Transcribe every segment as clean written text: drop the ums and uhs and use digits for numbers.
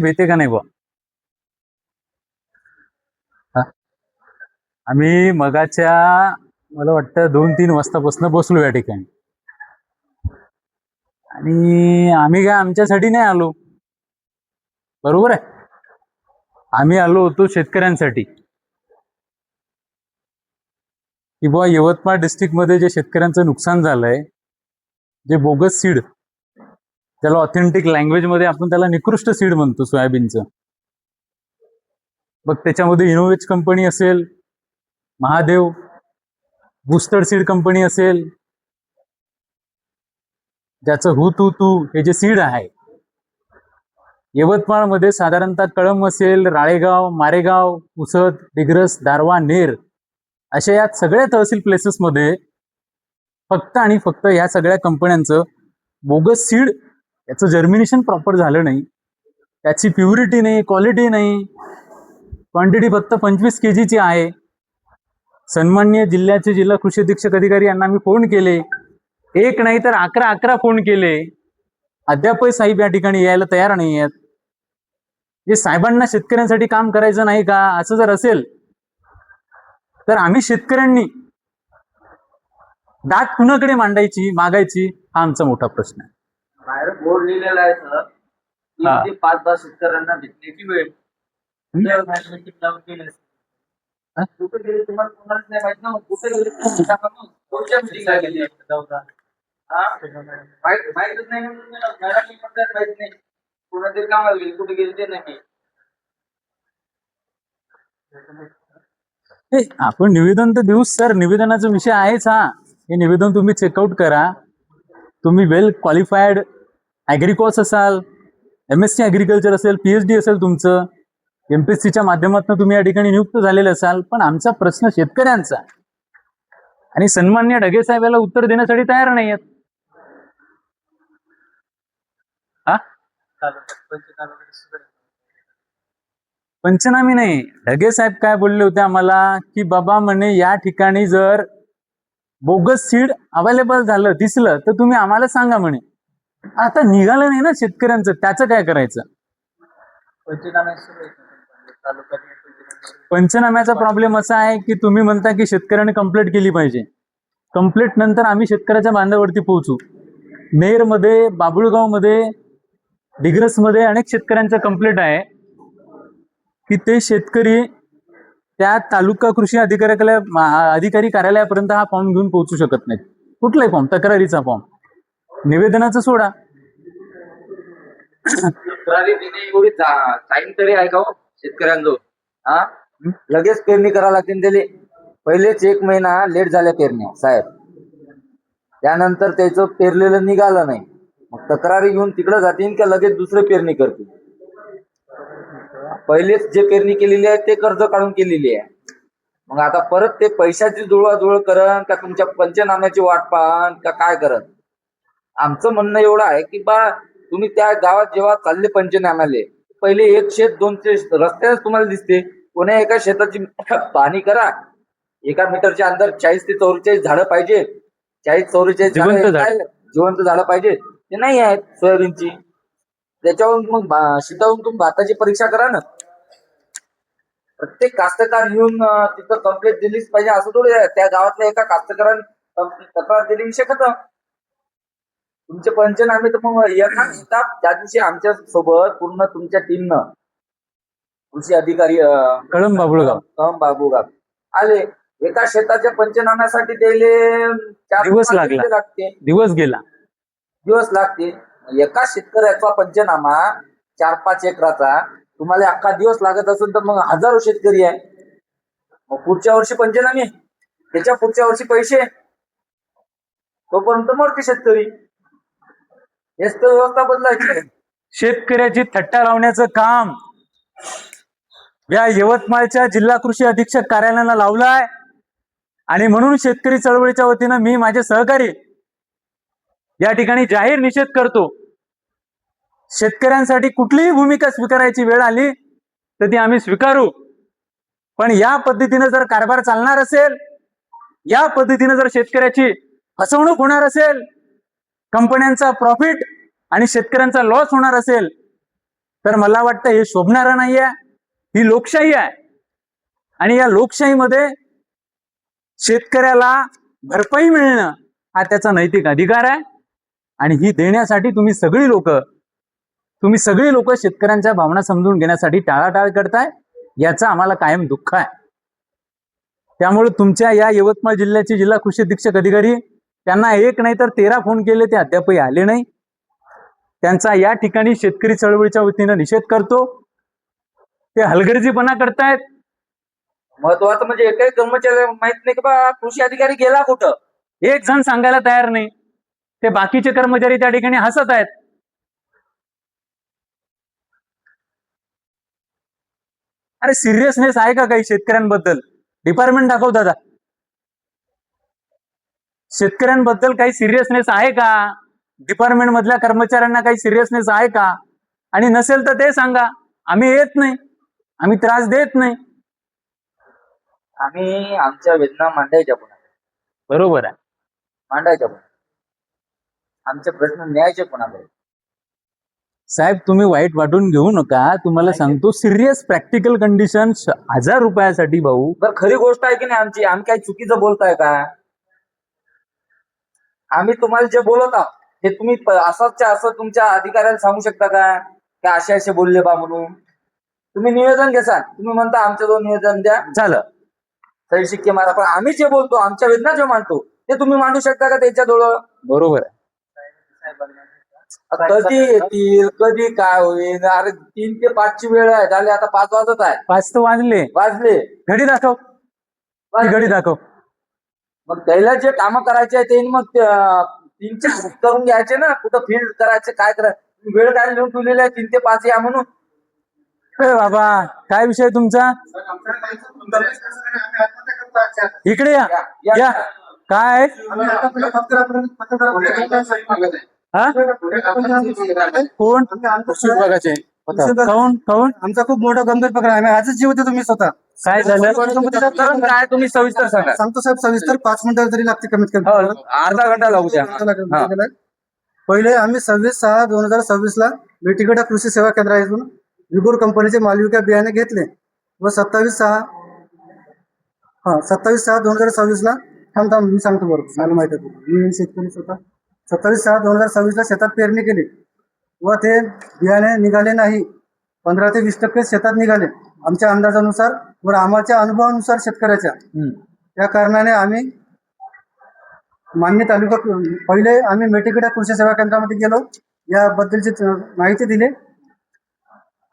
भेटे का नाही बुवा? हा? आम्ही मगाच्या मला वाटतं 2-3 वाजतापासून बसलो या ठिकाणी आणि आम्ही काय आमच्यासाठी नाही आलो, बरोबर आहे. आम्ही आलो होतो शेतकऱ्यांसाठी की बुवा यवतमाळ डिस्ट्रिक्ट मध्ये जे शेतकऱ्यांचं नुकसान झालंय, जे बोगस सीड, त्याला ऑथेंटिक लँग्वेज मध्ये आपण त्याला निकृष्ट सीड म्हणतो सोयाबीनचं. मग त्याच्यामध्ये इनोवेज कंपनी असेल, महादेव बूस्टर सीड कंपनी असेल, ज्याचं हु तू तू हे जे सीड आहे यवतमाळमध्ये साधारणतः कळंब असेल, राळेगाव, मारेगाव, पुसद, दिग्रस, दारवा, नेर अशा या सगळ्या तहसील प्लेसेसमध्ये फक्त आणि फक्त या सगळ्या कंपन्यांचं बोगस सीड, याचं जर्मिनेशन प्रॉपर झालं नाही, त्याची प्युरिटी नाही, क्वालिटी नाही, क्वांटिटी फक्त 25 kg ची आहे. सन्माननीय जिल्ह्याचे जिल्हा कृषी अधीक्षक अधिकारी यांना मी फोन केले, एक नाही तर 11 फोन केले, अद्यापही साहेब या ठिकाणी यायला तयार नाही आहेत. जे साहेबांना शेतकऱ्यांसाठी काम करायचं नाही का? असं जर असेल तर आम्ही शेतकऱ्यांनी दाद कुणाकडे मागायची हा आमचा मोठा प्रश्न आहे. बाहेर बोर्ड लिहिलेला आहे सर की 5-10 शेतकऱ्यांना भेटण्याची वेळ. कुठे गेले तुम्हाला कोणालाच नाही माहित ना, कुठे गेले कोणत्या मिटिंगला गेले माहितच नाही ना, मॅडम माहित नाही कोणाचे कामाला गेले, कुठे गेले ते नाही. आपण निवेदन तर देऊ सर, निवेदनाचा विषय आहेच हा. हे निवेदन तुम्ही चेकआउट करा. तुम्ही वेल क्वालिफाईड ॲग्रिकॉस असाल, MSc ॲग्रिकल्चर असेल, PhD असेल तुमचं, MPSCच्या माध्यमातून तुम्ही या ठिकाणी नियुक्त झालेले असाल, पण आमचा प्रश्न शेतकऱ्यांचा आणि सन्माननीय ढगे साहेब याला उत्तर देण्यासाठी तयार नाही आहेत. पंचनामे नाही. ढगे साहेब काय बोलले होते आम्हाला की बाबा म्हणे या ठिकाणी जर बोगस सीड अवेलेबल झालं, दिसलं तर तुम्ही आम्हाला सांगा म्हणे. आता निघालं नाही ना शेतकऱ्यांचं, त्याचं काय करायचं? पंचनाम्याचा प्रॉब्लेम असा आहे की तुम्ही म्हणता की शेतकऱ्यांनी कंप्लेंट केली पाहिजे. कंप्लेंट नंतर आम्ही शेतकऱ्याच्या बांधावरती पोहोचू. नेरमध्ये, बाबुळगावमध्ये, दिग्रसमध्ये अनेक शेतकऱ्यांचं कंप्लेंट आहे की ते शेतकरी त्या तालुका कृषी अधिकारी कार्यालयापर्यंत हा फॉर्म घेऊन पोहोचू शकत नाहीत. कुठलाही फॉर्म, तक्रारीचा फॉर्म, निवेदनाचं सोडा. तक्रारी देणे एवढी टाइम तरी आहे का हो शेतकऱ्यांजवळ? लगेच पेरणी करावं लागते त्याला. पहिलेच 1 महिना लेट झाल्या पेरण्या साहेब, त्यानंतर त्याचं पेरलेलं निघालं नाही, मग तक्रारी घेऊन तिकडे जातील का लगेच दुसरं पेरणी करतील? पहिलेच जे पेरणी केलेली आहे ते कर्ज काढून केलेली आहे, मग आता परत ते पैशाची जुळवाजुळव करण का तुमच्या पंचनाम्याची वाट पाहन का काय करत? आमचं म्हणणं एवढं आहे की बा तुम्ही त्या गावात जेव्हा चालले पंचनाम्याले, पहिले 1 शेत 2 शेत रस्त्याच तुम्हाला दिसते, कोण्या एका शेताची पाहणी करा, 1 मीटरच्या अंदर 40 ते 44 झाडं पाहिजे, 40-44 जिवंत झाडं पाहिजे, ते नाही आहेत सोयाबीनची. त्याच्यावरून मग शेतावरून तुम्ही भाताची परीक्षा करा ना. प्रत्येक कास्तकार येऊन तिथं कंप्लेंट दिलीच पाहिजे असं थोडी आहे. त्या गावातल्या एका कास्तकाराने तक्रार दिली विषय खतम. तुमचे पंचनामे तर मग येतात त्या दिवशी आमच्या सोबत पूर्ण तुमच्या टीमनं कृषी अधिकारी कळंब बाबुळगाव आले. एका शेताच्या पंचनाम्यासाठी त्याले 4 दिवस लागते, दिवस लागते. एका शेतकऱ्याचा पंचनामा 4-5 एकराचा तुम्हाला अख्खा दिवस लागत असेल तर मग हजारो शेतकरी आहे. मग पुढच्या वर्षी पंचनामे, त्याच्या पुढच्या वर्षी पैसे, तोपर्यंत मरते शेतकरी. हेच तर व्यवस्था बदलायची. शेतकऱ्याची थट्टा लावण्याचं काम या यवतमाळच्या जिल्हा कृषी अधीक्षक कार्यालयाला लावलाय आणि म्हणून शेतकरी चळवळीच्या वतीनं मी माझे सहकारी या ठिकाणी जाहीर निषेध करतो. शेतकऱ्यांसाठी कुठलीही भूमिका स्वीकारायची वेळ आली तर ती आम्ही स्वीकारू, पण या पद्धतीने जर कारभार चालणार असेल, या पद्धतीने जर शेतकऱ्याची फसवणूक होणार असेल, कंपन्यांचा प्रॉफिट आणि शेतकऱ्यांचा लॉस होणार असेल, तर मला वाटतं हे शोभणारं नाहीये. ही लोकशाही आहे आणि या लोकशाहीमध्ये शेतकऱ्याला भरपाई मिळणं हा त्याचा नैतिक अधिकार आहे आणि ही देण्यासाठी तुम्ही सगळी लोक शेतकऱ्यांच्या भावना समजून घेण्यासाठी टाळाटाळ करताय. याचं आम्हाला कायम दुःख आहे. त्यामुळे तुमच्या या यवतमाळ जिल्ह्याचे जिल्हा कृषी अधीक्षक अधिकारी त्यांना एक नाही तर 13 फोन केले, ते अद्यापही आले नाही. त्यांचा या ठिकाणी शेतकरी चळवळीच्या वतीनं निषेध करतो. ते हलगर्जीपणा करतायत. महत्वाचं म्हणजे एकही कर्मचारी माहित नाही की बा कृषी अधिकारी गेला कुठं. एक जण सांगायला तयार नाही. ते बाकीचे कर्मचारी त्या ठिकाणी हसत आहेत. अरे सिरियसनेस आहे का काही शेतकऱ्यांबद्दल? डिपार्टमेंट दाखव दादा. शेतकऱ्यांबद्दल काही सिरियसनेस आहे का? डिपार्टमेंट मधल्या कर्मचाऱ्यांना काही सिरियसनेस आहे का? आणि नसेल तर ते सांगा. आम्ही येत नाही, आम्ही त्रास देत नाही. आम्ही आमच्या वेदना मांडायच्या पुन्हा, बरोबर आहे. मांडायच्या पुन्हा, आमचे प्रश्न न्यायचे पुन्हा. साहेब तुम्ही वाईट वाटून घेऊ नका. तुम्हाला सांगतो सिरियस प्रॅक्टिकल कंडिशन 1000 रुपयासाठी भाऊ. बरं खरी गोष्ट आहे की नाही आमची. आम्ही काही चुकीचं बोलताय का? आम्ही तुम्हाला जे बोलत आहोत हे तुम्ही असं तुमच्या अधिकाऱ्याला सांगू शकता का असे बोलले बा म्हणून? तुम्ही निवेदन घेसाल. तुम्ही म्हणता आमच्याजवळ निवेदन द्या, झालं, सही शिक्के मारा. पण आम्ही जे बोलतो, आमच्या वेदना जे मांडतो ते तुम्ही मांडू शकता का त्यांच्याजवळ? बरोबर आहे. कधी येतील, कधी काय होईल? अरे 3 ते 5 ची वेळ आहे, झाले आता 5 वाजत आहे. 5 तर वाजले. घडी दाखव, घडी दाखव. मग त्याला जे काम करायचे आहे ते मग 3 चे करून घ्यायचे ना. कुठं फील्ड करायचे, काय करायचं? वेळ काय लिहून ठेवलेला आहे 3 ते 5 या म्हणून. बाबा काय विषय तुमचा? इकडे या. काय कोण विभागाचे? काऊन आमचा खूप मोठा गंभीर प्रकार आहे. आजच जीव होते तुम्ही स्वतः. काय झालं? काय तुम्ही सविस्तर सांगा. सांगतो साहेब सविस्तर. 5 मिनिटं तरी लागते कमीत कमी. अर्धा घंटा लागू द्या. पहिले आम्ही 26/6/2026 ला बेटीगडा कृषी सेवा केंद्रातून विगोर कंपनीचे मालविका बियाणे घेतले व 27/6/2026 ला मी सांगतो बरोबर, मला माहिती आहे. मी शेतकरी स्वतः. 27/6/2026 ला शेतात पेरणी केली व ते बियाणे निघाले नाही. 15 ते 20% शेतात निघाले आमच्या अंदाजानुसार व आमच्या अनुभवानुसार शेतकऱ्याच्या. त्या कारणाने आम्ही मान्य तालुका पहिले आम्ही मेटीगडा कृषी सेवा केंद्रामध्ये गेलो, याबद्दलची माहिती दिली.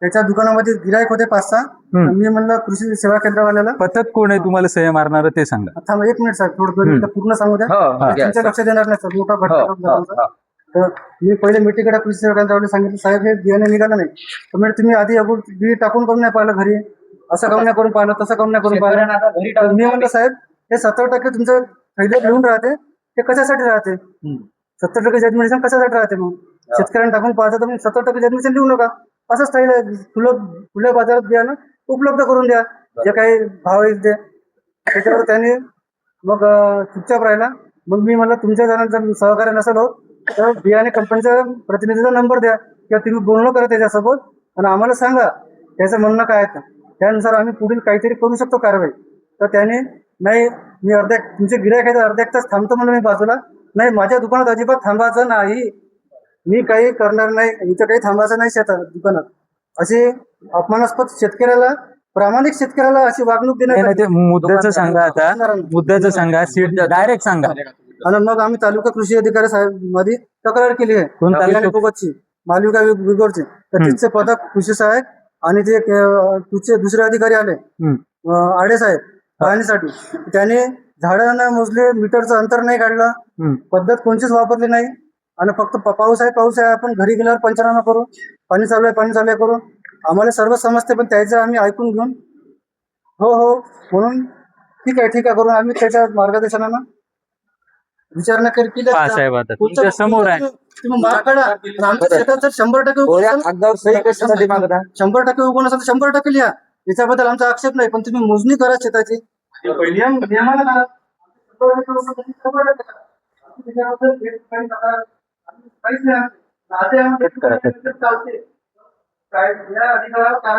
त्याच्या दुकानामध्ये गिरायक होते 5-6. मी म्हणलं कृषी सेवा केंद्रवाल्याला, पथक कोण आहे तुम्हाला सह्या मारणार ते सांगा. थांबा 1 मिनिट साहेब, थोडं पूर्ण सांगू द्या. तुमच्या लक्षात येणार नाही सर, मोठा घटना. तर मी पहिले मेटीगडा कृषी सेवा केंद्रावाले सांगितलं, साहेब हे बियाणे निघालं नाही. तर म्हणजे तुम्ही आधी बी टाकून करून नाही पाहिलं घरी, असं काऊन नाही करून पाहिलं, तसं काऊन नाही करून पाहिलं. मी म्हणलं साहेब हे 70% तुमचं थैल्यात लिहून राहते, ते कशासाठी राहते? 70% जजमेंटेशन कशासाठी राहते? मग शेतकऱ्यांना टाकून पाहतं तर मग 70% जजमेंटेशन लिहू नका. असंच थैलं खुल्या बाजारात बियाणं उपलब्ध करून द्या, जे काही भाव येईल ते. त्याच्यावर त्यांनी मग चुपचाप राहिला. मग मी म्हणलं तुमच्या जणांचा सहकार्य नसेल होत तर बियाणे कंपनीचा प्रतिनिधीचा नंबर द्या किंवा तुम्ही बोलणं करा त्याच्यासोबत आणि आम्हाला सांगा त्याचं म्हणणं काय आहे. त्यानुसार आम्ही पुढील काहीतरी करू शकतो कारवाई. तर त्याने नाही, मी तुमचे गिरायक आहे तर अर्धा 1 तास थांबतो म्हणून मी बाजूला. नाही, माझ्या दुकानात अजिबात थांबायचं नाही, मी काही करणार नाही, इथं काही थांबायचं नाही शेतात दुकानात. अशी अपमानास्पद शेतकऱ्याला, प्रामाणिक शेतकऱ्याला अशी वागणूक देण्यात. मुद्द्याचं सांगा. आता मुद्द्याचं सांगा, सीट डायरेक्ट सांगा. आणि मग आम्ही तालुका कृषी अधिकारी साहेब मध्ये तक्रार केली आहे. सोबतची मालविका विगोरची. तर तिथचे पथक कृषी साहेब आणि ते तुझे दुसरे अधिकारी आले आडे साहेब पाहणीसाठी. त्याने झाडांना मोजले, मीटरचं अंतर नाही काढलं, पद्धत कोणतीच वापरली नाही. आणि फक्त पाऊस आहे आपण घरी गेल्यावर पंचनामा करू, पाणी चालू आहे करू. आम्हाला सर्व समजते, पण त्याचं आम्ही ऐकून घेऊन हो म्हणून ठीक आहे करून आम्ही त्याच्या मार्गदर्शनानं विचारणा केली. साहेब आता तुमच्या समोर आहे. तुम्ही मार्क काढा. आमच्या शेतात जर 100% उगवून असेल तर 100% लिहा. याच्याबद्दल आमचा आक्षेप नाही, पण तुम्ही मोजणी करा शेताची. काय या अधिकारावर